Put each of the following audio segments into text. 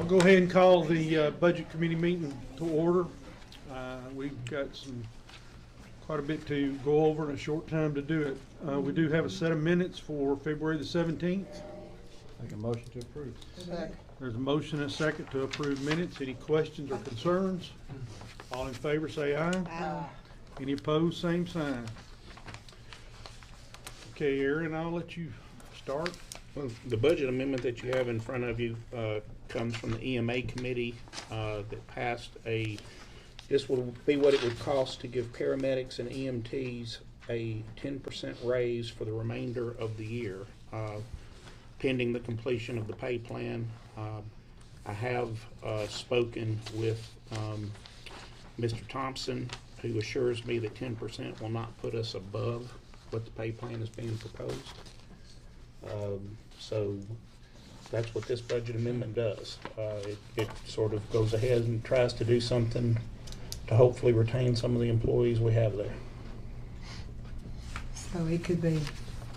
go ahead and call the Budget Committee meeting to order. We've got quite a bit to go over in a short time to do it. We do have a set of minutes for February the 17th. Make a motion to approve. Second. There's a motion and a second to approve minutes. Any questions or concerns? All in favor say aye. Aye. Any opposed, same sign. Okay, Aaron, I'll let you start. Well, the budget amendment that you have in front of you comes from the EMA committee that passed this will be what it would cost to give paramedics and EMTs a 10% raise for the remainder of the year, pending the completion of the pay plan. I have spoken with Mr. Thompson, who assures me that 10% will not put us above what the pay plan is being proposed. So that's what this budget amendment does. It sort of goes ahead and tries to do something to hopefully retain some of the employees we have there. So it could be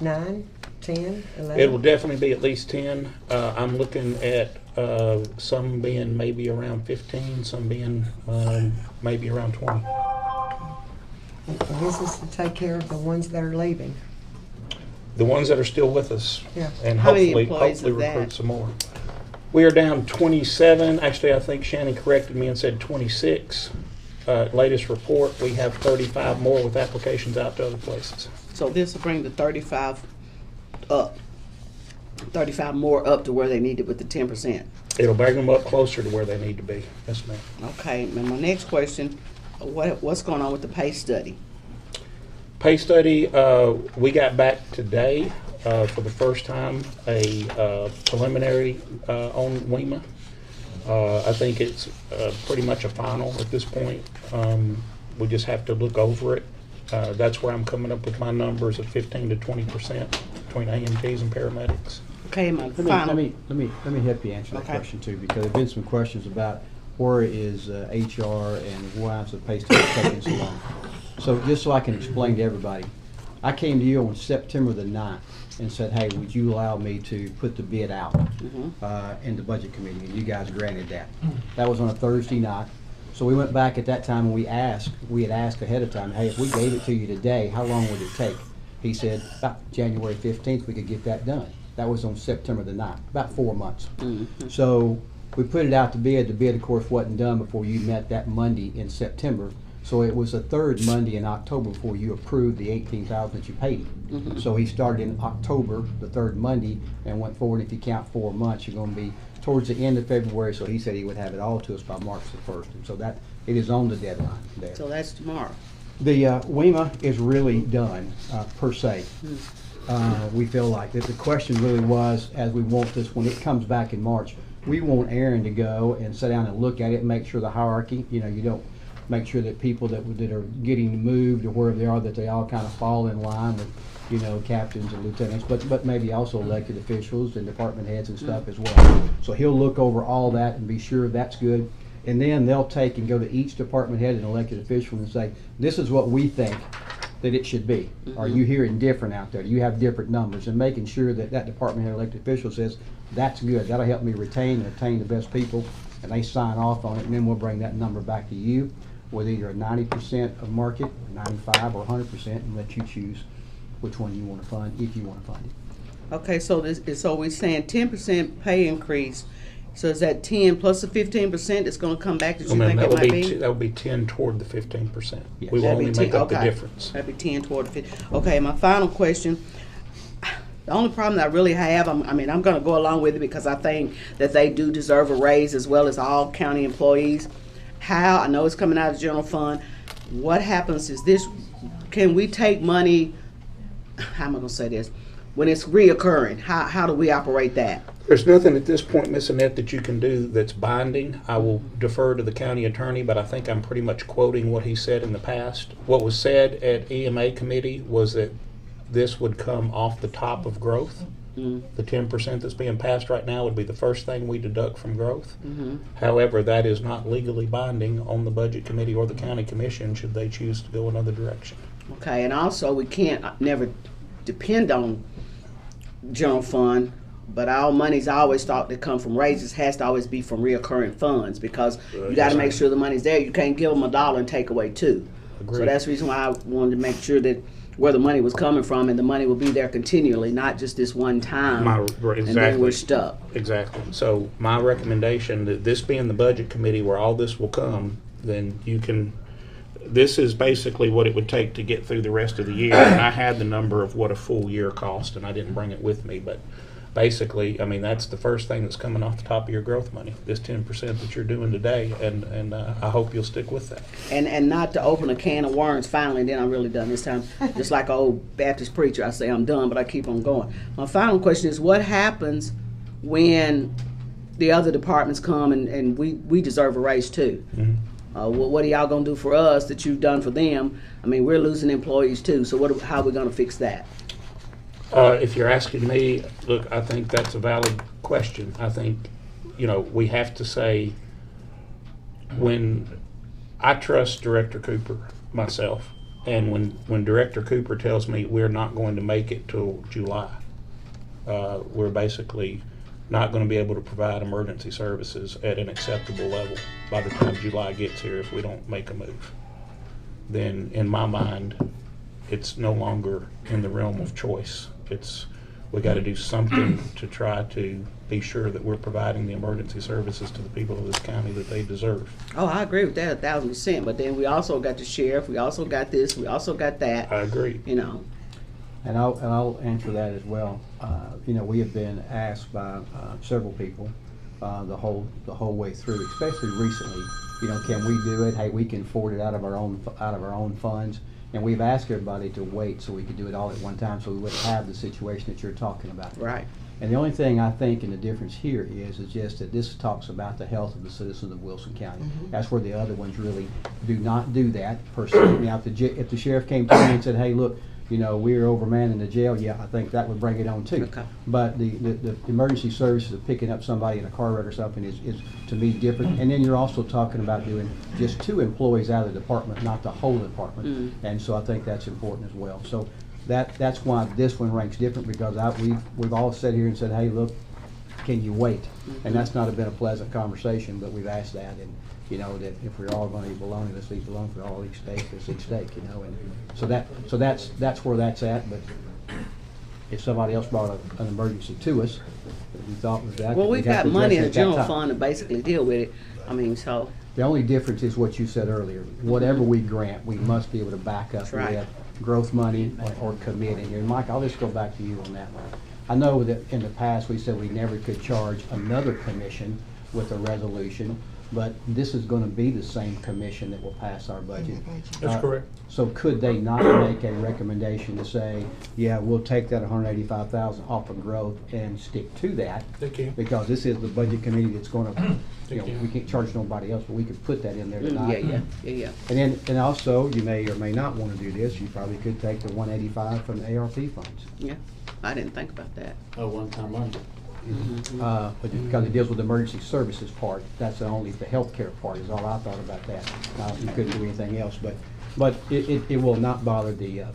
9, 10, 11? It will definitely be at least 10. I'm looking at some being maybe around 15, some being maybe around 20. And this is to take care of the ones that are leaving. The ones that are still with us, Yeah. and How many hopefully employees is recruit that? some more. We are down 27. Actually, I think Shannon corrected me and said 26. Latest report, we have 35 more with applications out to other places. So this will bring the 35 up. 35 more up to where they need it with the 10%. It'll bring them up closer to where they need to be. Yes, ma'am. Okay, and my next question, what's going on with the pay study? Pay study, we got back today for the first time a preliminary on WEMA. I think it's pretty much a final at this point. We just have to look over it. That's where I'm coming up with my numbers of 15 to 20% between AMTs and paramedics. Okay, my Let final. me help you answer that Okay. question too, because there've been some questions about where is HR and why is the pay study taking so long. So just so I can explain to everybody, I came to you on September the 9th and said, hey, would you allow me to put the bid out in the budget committee? And you guys granted that. That was on a Thursday night. So we went back at that time and we had asked ahead of time, hey, if we gave it to you today, how long would it take? He said, about January 15th, we could get that done. That was on September the 9th, about 4 months. So we put it out to bid. The bid, of course, wasn't done before you met that Monday in September. So it was the third Monday in October before you approved the $18,000 that you paid him. So he started in October, the third Monday, and went forward. If you count 4 months, you're going to be towards the end of February. So he said he would have it all to us by March the 1st. And so that it is on the deadline there. So that's tomorrow. The WEMA is really done per se. We feel like that the question really was, as we want this when it comes back in March, we want Aaron to go and sit down and look at it and make sure the hierarchy, you don't make sure that people that are getting moved or wherever they are, that they all kind of fall in line with, captains and lieutenants, but maybe also elected officials and department heads and stuff as well. So he'll look over all that and be sure that's good. And then they'll take and go to each department head and elected official and say, this is what we think that it should be. Are you hearing different out there? Do you have different numbers? And making sure that that department head elected official says, that's good. That'll help me retain and obtain the best people. And they sign off on it, and then we'll bring that number back to you with either a 90% of market, 95 or 100%, and let you choose which one you want to fund, if you want to fund it. Okay, so we're saying 10% pay increase. So is that 10 plus the 15% that's going to come back that you think it might be? That would be 10 toward the 15%. Yes. We will That'd be only 10, make up the okay. difference. That'd be 10 toward the 50. Okay, my final question. The only problem that I really have, I'm going to go along with it because I think that they do deserve a raise as well as all county employees. I know it's coming out of the general fund. What happens is this, can we take money, how am I going to say this? When it's reoccurring, how do we operate that? There's nothing at this point, Ms. Annette, that you can do that's binding. I will defer to the county attorney, but I think I'm pretty much quoting what he said in the past. What was said at EMA committee was that this would come off the top of growth. The 10% that's being passed right now would be the first thing we deduct from growth. However, that is not legally binding on the budget committee or the county commission should they choose to go another direction. Okay, and also we can't never depend on general fund But all monies I always thought that come from raises has to always be from reoccurring funds, because you gotta make sure the money's there. You can't give them $1 and take away 2. So Agreed. that's the reason why I wanted to make sure that where the money was coming from, and the money will be there continually, not just this one time. And then Exactly. we're stuck. Exactly. So my recommendation, that this being the budget committee where all this will come, then you can, this is basically what it would take to get through the rest of the year. And I had the number of what a full year cost, and I didn't bring it with me, but basically, I mean, that's the first thing that's coming off the top of your growth money, this 10% that you're doing today, and I hope you'll stick with that. And not to open a can of worms finally, and then I'm really done this time. Just like an old Baptist preacher, I say I'm done, but I keep on going. My final question is, what happens when the other departments come and we deserve a raise too? What are y'all gonna do for us that you've done for them? I mean, we're losing employees too, so how are we gonna fix that? If you're asking me, look, I think that's a valid question. I think, we have to say, when I trust Director Cooper myself, and when Director Cooper tells me we're not going to make it till July, we're basically not going to be able to provide emergency services at an acceptable level by the time July gets here if we don't make a move. Then in my mind, it's no longer in the realm of choice. We got to do something to try to be sure that we're providing the emergency services to the people of this county that they deserve. Oh, I agree with that 1,000%. But then we also got the sheriff. We also got this. We also got that. I agree. And I'll answer that as well. We have been asked by several people the whole way through, especially recently. Can we do it? Hey, we can afford it out of our own funds. And we've asked everybody to wait so we could do it all at one time, so we wouldn't have the situation that you're talking about. Right. And the only thing I think in the difference here is just that this talks about the health of the citizens of Wilson County. That's where the other ones really do not do that per se. Now, if the sheriff came to me and said, hey, look, we're overmanning the jail, yeah, I think that would bring it on too. Okay. But the emergency services of picking up somebody in a car wreck or something is to me different. And then you're also talking about doing just 2 employees out of the department, not the whole department. And so I think that's important as well. So that's why this one ranks different, because we've all sat here and said, hey, look, can you wait? And that's not been a pleasant conversation, but we've asked that. And that if we're all going to eat bologna, let's eat bologna. If we all eat steak, let's eat steak. And so that's where that's at. But if somebody else brought an emergency to us that we thought was that, Well, we'd we've have got to money in the address it at that general time. fund to basically deal with it. I mean, so. The only difference is what you said earlier. Whatever we grant, we must be able to back up That's right. with growth money or committing. And Mike, I'll just go back to you on that one. I know that in the past we said we never could charge another commission with a resolution, but this is going to be the same commission that will pass our budget. That's correct. So could they not make a recommendation to say, yeah, we'll take that 185,000 off of growth and stick to that? They can. Because this is the budget committee that's going to, They can. we can't charge nobody else, but we could put that in there tonight. Yeah. And also, you may or may not want to do this, you probably could take the 185 from the ARP funds. Yeah. I didn't think about that. One-time money. But because it deals with the emergency services part, that's only the healthcare part is all I thought about that. You couldn't do anything else, but it will not bother the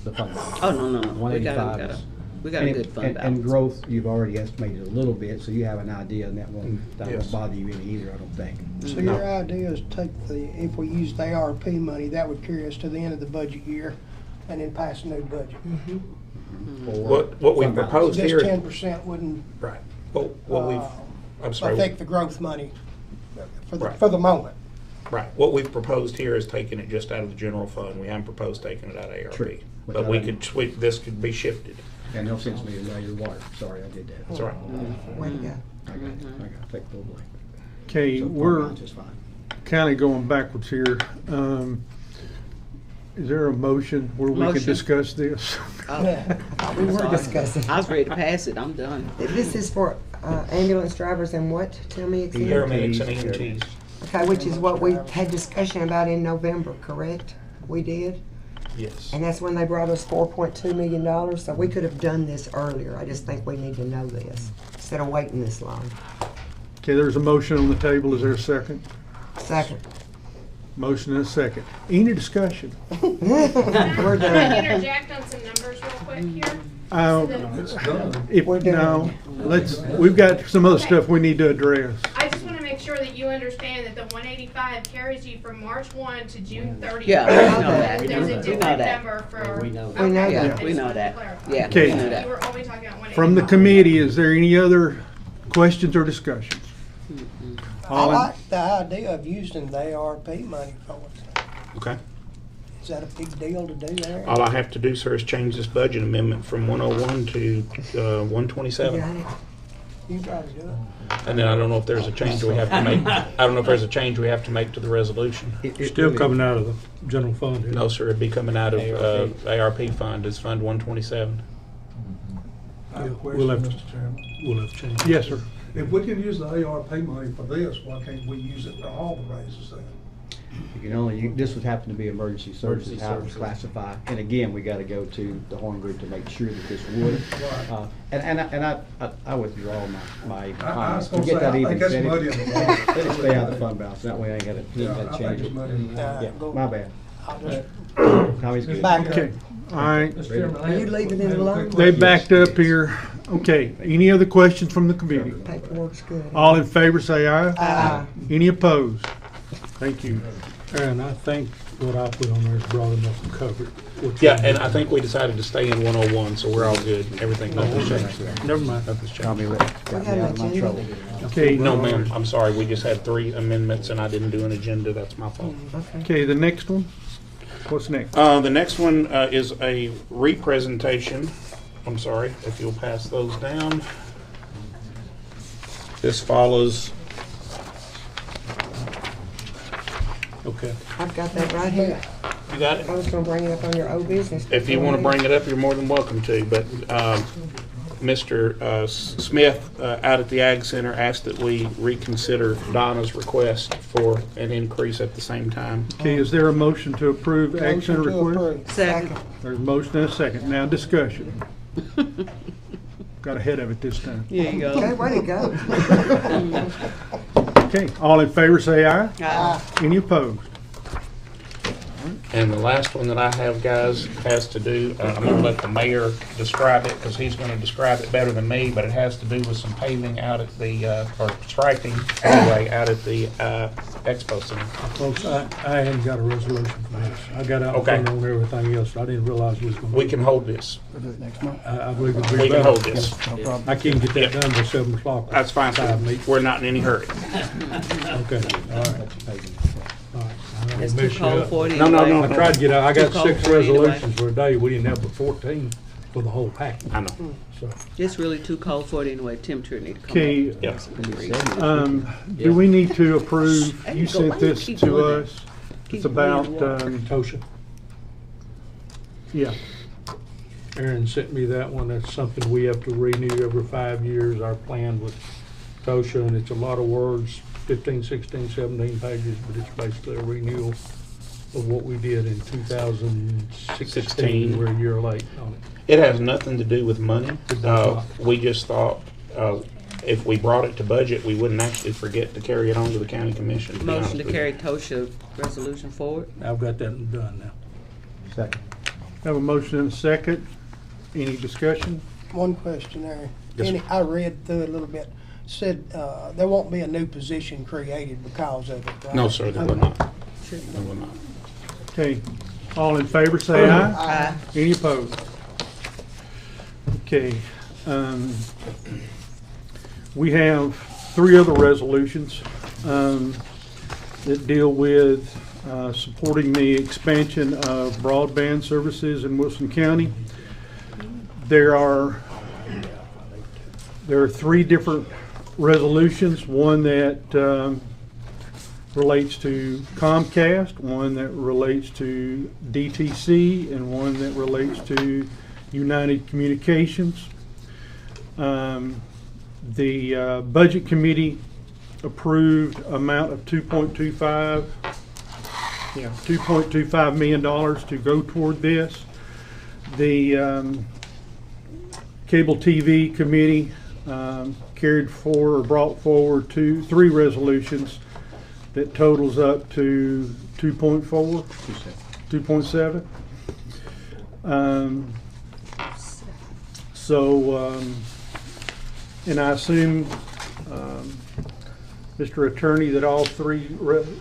fund balance. Oh, no. 185 is. We got a good fund balance. And growth, you've already estimated a little bit, so you have an idea, and that won't Yes. bother you any either, I don't think. So your idea is take if we used ARP money, that would carry us to the end of the budget year and then pass a new budget. Or What we fund balance. proposed This here. 10% wouldn't Right. What we've, I'm sorry. affect the growth money Right. for the moment. Right. What we've proposed here is taking it just out of the general fund. We haven't proposed taking it out of ARP. True. But we could, this could be shifted. And no sense me to value the water, sorry, I did that. That's all right. Way to go. I got to take full blame. Okay, So fund we're balance is fine. kind of going backwards here. Is there a motion where we can Motion. discuss this? We were discussing. I was ready to pass it. I'm done. This is for ambulance drivers and what? Tell me again. Paramedics and EMTs. Okay, which is what we had discussion about in November, correct? We did? Yes. And that's when they brought us $4.2 million, so we could have done this earlier. I just think we need to know this, instead of waiting this long. Okay, there's a motion on the table. Is there a second? Second. Motion and a second. Any discussion? We're Can I done. interject on some numbers real quick here? If, We're doing no, we've got some other stuff we need to address. I just wanna make sure that you understand that the 185 carries you from March 1 to June 30th. Yeah, we know that. There's a We know different that. number for. We know Okay, that. Yeah, I we just know wanted to that. clarify. Yeah, Okay. we know You that. were only talking about 185. From the committee, is there any other questions or discussions? I All in- like the idea of using the ARP money for it. Okay. Is that a big deal to do there? All I have to do, sir, is change this budget amendment from 101 to 127. Got it? You probably do it. And then I don't know if there's a change we have to make. I don't know if there's a change we have to make to the resolution. Still coming out of the general fund. No, sir, it'd be coming out of ARP fund, it's Fund 127. We'll have to change. Yes, sir. If we can use the ARP money for this, why can't we use it for all the raises then? You can only, this would happen to be emergency services, how it's classified. And again, we gotta go to the Horn Group to make sure that this would. I withdraw my I comments. was To gonna get say, that I even think that's said, muddy in the water. let it stay out of the fund balance, that way I ain't gotta, Yeah, gotta I think change it's it. muddy in the water. Yeah, my bad. I'll just Tommy's good. back Okay, up. all right. Are you leaving it alone? They backed up here. Okay, any other questions from the committee? Paperwork's good. All in favor, say aye. Aye. Any opposed? Thank you. And I think what I put on there is broad enough to cover it. Yeah, and I think we decided to stay in 101, so we're all good. Everything, nothing's changed. Never mind. Nothing's changed. Tommy got me out of my trouble. Okay, No, ma'am, I'm sorry, we just had 3 amendments and I didn't do an agenda, that's my fault. okay, the next one. What's next? The next one is a representation. I'm sorry, if you'll pass those down. This follows, Okay. I've got that right here. you got it? I was gonna bring it up on your old business. If you want to bring it up, you're more than welcome to, but Mr. Smith out at the Ag Center asked that we reconsider Donna's request for an increase at the same time. Okay, is there a motion to approve Ag Center Motion to request? approve. Second. There's a motion and a second. Now discussion. Got ahead of it this time. Here you Okay, go. way to go. Okay, all in favor say aye. Aye. Any opposed? And the last one that I have, guys, has to do, I'm gonna let the mayor describe it, because he's gonna describe it better than me, but it has to do with some paving out at the, or striping, anyway, out at the Expo Center. Folks, I hadn't got a resolution for this. I got out in Okay. front on everything else. I didn't realize we was gonna. We can hold this. I believe it'd be We can better. hold this. I can't get that done by 7 o'clock. That's fine, sir. Time meeting. We're not in any hurry. Okay, all right. All right. I don't It's wanna too mess you cold up. for it No, no, anyway. I tried to get out, I got Too cold 6 for it anyway. resolutions for a day. We didn't have but 14 for the whole package, I know. so. It's really too cold for it anyway. Temperature need to come Okay, up. Yeah. do we need to approve, There you you go. sent Why you this keep to doing that? us. Keep It's about, doing Tosha, yeah, Aaron sent me that one. That's something we have to renew every 5 years, our plan with Tosha, and it's a lot of words, 15, 16, 17 pages, but it's basically a renewal of what we did in 2016. 16. We're a year late on it. It has nothing to do with money. It does not. We just thought, if we brought it to budget, we wouldn't actually forget to carry it on to the county commission, to be honest Motion to with you. carry Tosha resolution forward. I've got that done now. Second. have a motion and a second. Any discussion? One question there. Yes, sir. I read through it a little bit. Said, there won't be a new position created because of it, right? No, sir, there will not. There will not. Okay, all in favor say aye. Aye. Any opposed? Okay, we have 3 other resolutions, that deal with, supporting the expansion of broadband services in Wilson County. There are 3 different resolutions, one that, relates to Comcast, one that relates to DTC, and one that relates to United Communications. The Budget Committee approved amount of $2.25 million to go toward this. The Cable TV Committee brought forward 3 resolutions that totals up to 2.4, 2.7. So, and I assume, Mr. Attorney, that all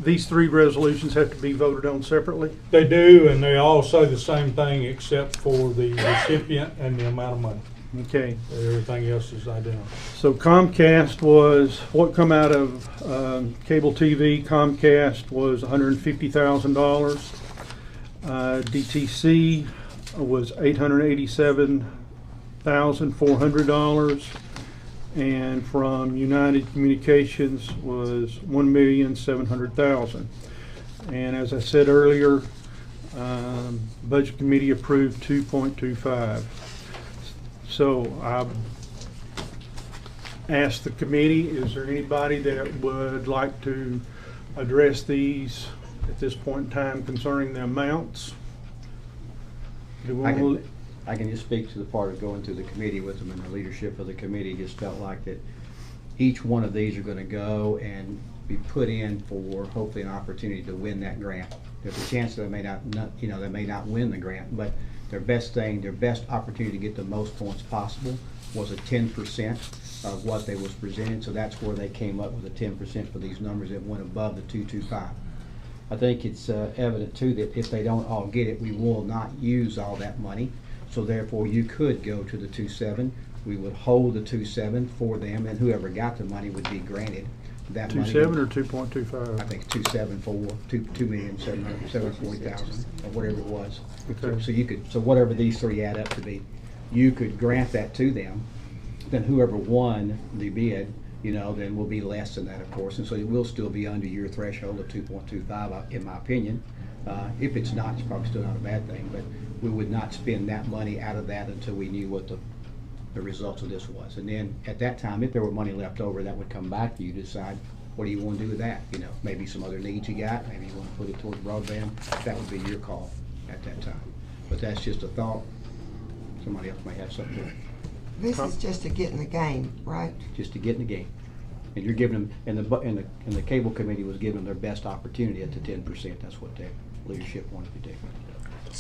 these three resolutions have to be voted on separately? They do, and they all say the same thing except for the recipient and the amount of money. Okay. Everything else is identical. So Comcast was, what come out of cable TV, Comcast was $150,000. DTC was $887,400. And from United Communications was $1,700,000. And as I said earlier, Budget Committee approved 2.25. So I asked the committee, is there anybody that would like to address these at this point in time concerning the amounts? Do we wanna- I can just speak to the part of going through the committee with them, and the leadership of the committee just felt like that each one of these are gonna go and be put in for hopefully an opportunity to win that grant. There's a chance that they may not, they may not win the grant, but their best opportunity to get the most points possible was a 10% of what they was presented, so that's where they came up with a 10% for these numbers that went above the 225. I think it's evident too that if they don't all get it, we will not use all that money. So therefore, you could go to the 2.7. We would hold the 2.7 for them, and whoever got the money would be granted that money. 2.7 or 2.25? I think 2.74, 2,740,000, or whatever it was. Okay. So you could, so whatever these three add up to be, you could grant that to them. Then whoever won the bid, then will be less than that, of course, and so it will still be under your threshold of 2.25, in my opinion. If it's not, it's probably still not a bad thing, but we would not spend that money out of that until we knew what the results of this was. And then at that time, if there were money left over, that would come back to you to decide, what do you want to do with that? Maybe some other needs you got, maybe you want to put it towards broadband. That would be your call at that time. But that's just a thought. Somebody else may have something to, This is just to get in the game, right? just to get in the game. And you're giving them, and the cable committee was giving them their best opportunity at the 10%. That's what their leadership wanted to do.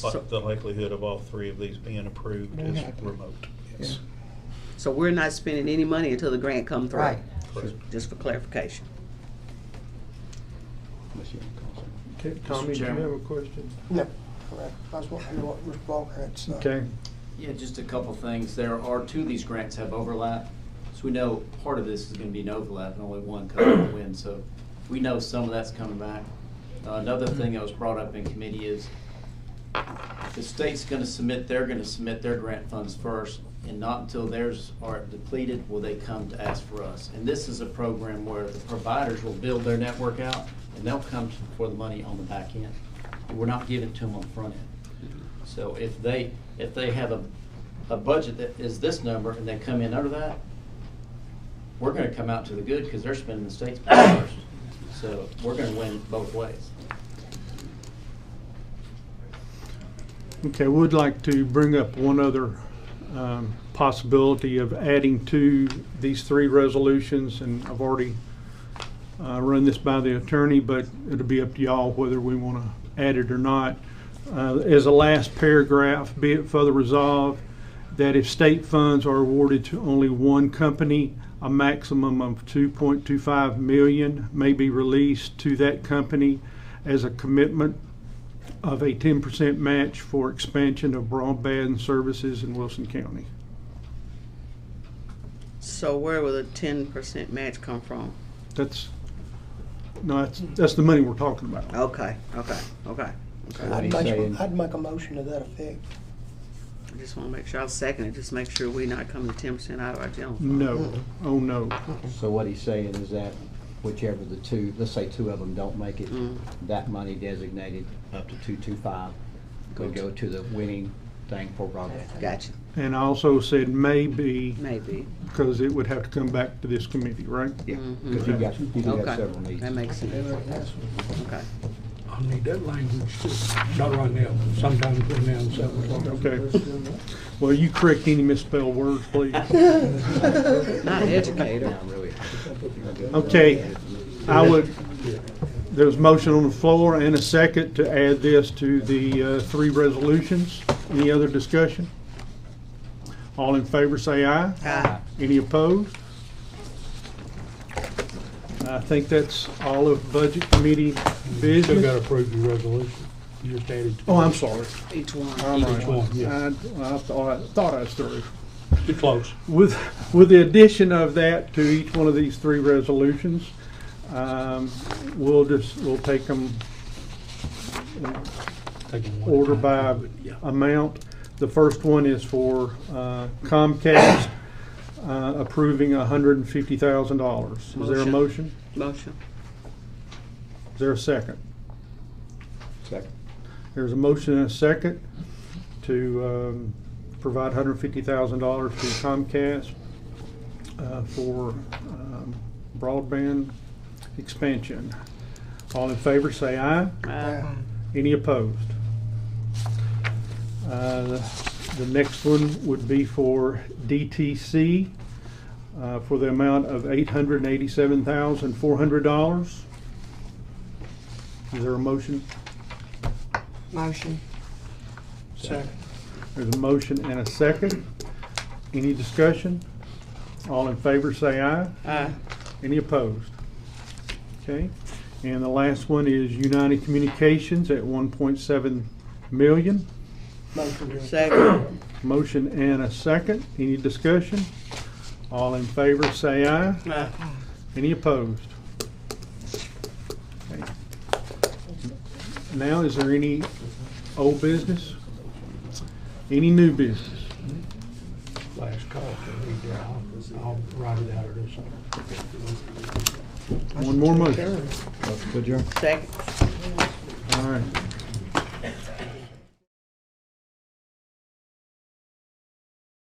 But the likelihood of all three of these being approved is remote. Yes. So we're not spending any money until the grant comes through? Right. Just for clarification. Unless you want to call something. Okay, Tommy, do you Chairman. have a question? No, correct. I was wanting to know what Mr. Walker had to say. Okay. Yeah, just a couple things. There are two of these grants have overlap. So we know part of this is going to be an overlap and only one coming to win. So we know some of that's coming back. Another thing that was brought up in committee is the state's going to submit their grant funds first, and not until theirs are depleted will they come to ask for us. And this is a program where the providers will build their network out, and they'll come for the money on the back end. We're not giving it to them on the front end. So if they have a budget that is this number and they come in under that, we're going to come out to the good because they're spending the state's money first. So we're going to win both ways. Okay, we would like to bring up one other possibility of adding to these three resolutions, and I've already run this by the attorney, but it'll be up to y'all whether we want to add it or not. As a last paragraph, be it further resolved that if state funds are awarded to only one company, a maximum of $2.25 million may be released to that company as a commitment of a 10% match for expansion of broadband services in Wilson County. So where will the 10% match come from? That's the money we're talking about. Okay. What he's saying- I'd make a motion to that effect. I just want to make sure I'll second it, just make sure we're not coming to 10% out of our general fund. No, oh no. So what he's saying is that whichever the two, let's say two of them don't make it, Mm. that money designated up to 225 would go to the winning thing for broadband. Gotcha, And I also said maybe, maybe. because it would have to come back to this committee, right? Yeah, Mhm. because you do have Okay, several needs. that makes sense. Okay. I'll need that language too. Not right now, sometime between now and 7 o'clock. Okay. Well, you correct any misspelled words, please. Not an educator. Not really. Okay, there's a motion on the floor and a second to add this to the three resolutions. Any other discussion? All in favor, say aye. Aye. Any opposed? I think that's all of Budget Committee Still got to business. approve your resolution. You just added. Oh, I'm sorry. Each one. I'm Each one, yeah. I thought I was through. Too close. With the addition of that to each one of these three resolutions, we'll take them Take them one order at a by time. Yeah. amount. The first one is for Comcast, approving $150,000. Is there a Motion. motion? Motion. Is there a second? Second. There's a motion and a second to provide $150,000 to Comcast for broadband expansion. All in favor, say aye. Aye. Any opposed? The next one would be for DTC for the amount of $887,400. Is there a motion? Motion. Second. There's a motion and a second. Any discussion? All in favor, say aye. Aye. Any opposed? Okay. And the last one is United Communications at $1.7 million. Motion to approve. Second. Motion and a second. Any discussion? All in favor, say aye. Aye. Any opposed? Okay. Now, is there any old business? Any new business? Last call to read that. I'll write it out of this. One more motion. Motion to adjourn. Second. All right.